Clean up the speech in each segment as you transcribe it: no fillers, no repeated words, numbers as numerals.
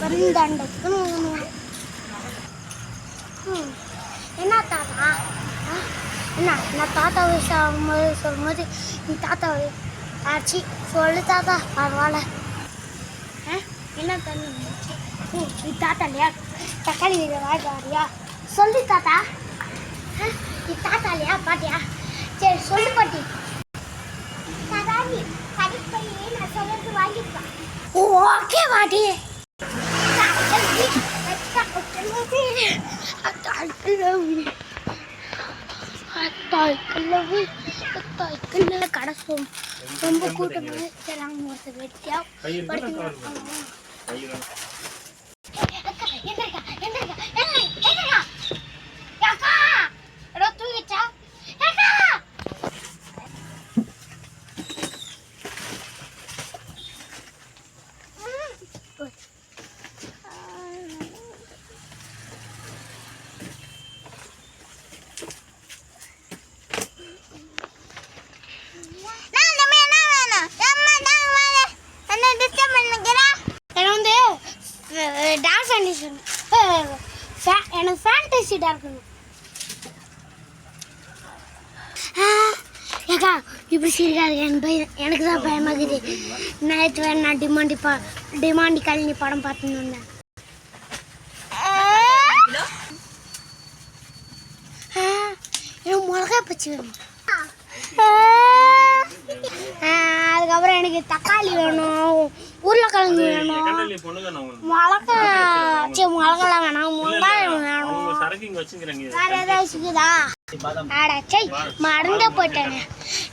பெருந்தண்டத்துக்கு என்ன தாத்தா என்ன நான் தாத்தாவை சொல்லும்போது நீ தாத்தாவை ஆச்சு சொல்லு தாத்தா பரவாயில்ல. என்ன தண்ணி நீ தாத்தா இல்லையா தக்காளி வாங்கியா சொல்லு தாத்தா. நீ தாத்தா இல்லையா பாட்டியா சரி சொல்லு பாட்டி. தாத்தா நீ கடைக்கு போய் நான் சொல்றது வாங்கிப்பா. ஓகே பாட்டி. கடை ரொம்ப கூட்டமாக செல்லாம ஒருத்தர் வெட்டியா தூங்கிச்சா டான்ஸ் ஆடிஷன் எனக்கு ஃபேண்டசி இருக்கணும். ஏக்கா இப்படி சிரிக்காது எனக்கு தான் பயமாகுது. நேற்று வேறு நான் டிமாண்டி கல்யாணி படம் பார்த்துன்னு வந்தேன். எனக்கு மிளகா பச்சி வேணும். அதுக்கப்புறம் எனக்கு தக்காளி வேணும், உருளைக்கிழங்கு வேணும், மிளகாலாம் வேணாம், வெங்காயம் வேணும். வேற ஏதாவது இருக்குதா? அடச்சை மறந்தே போயிட்டேன்.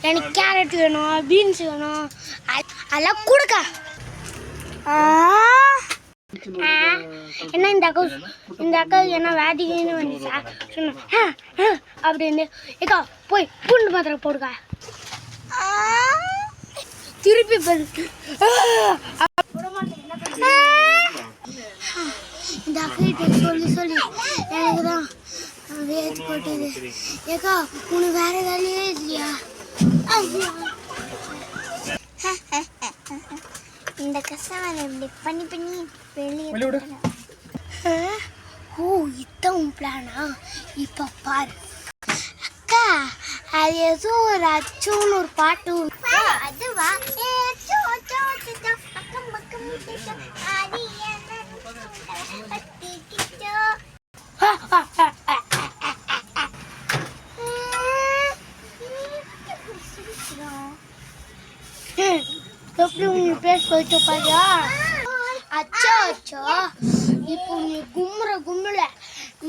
எனக்கு கேரட் வேணும், பீன்ஸ் வேணும், அதெல்லாம் கொடுக்க. என்ன இந்த அக்கா என்ன வேதின்னு வந்துச்சா சொன்ன அப்படின்னு. ஏக்கா போய் பூண்டு மாத்திரை போடுக்கா. திருப்பி இந்த அக்கிட்ட சொல்லி எனக்கு தான் வேச்சு போட்டது. ஏக்கா உனக்கு வேற வேலையே இல்லையா? இந்த கஷ்டம் இப்படி பண்ணி வெளியே. ஓ இதான் உன் பிளானா? இப்போ பாரு அக்கா, அது ஏதோ ஒரு அச்சுன்னு ஒரு பாட்டு. அதுவா? எப்படி உங்க பேச போயிட்டு பாரியா? அச்சோ அச்சோ இப்போ நீ கும்முற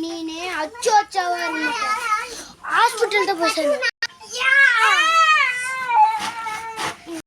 நீனே அச்சோ அச்சோவா இருந்த ஹாஸ்பிட்டல் தான் போய் சொல்லு.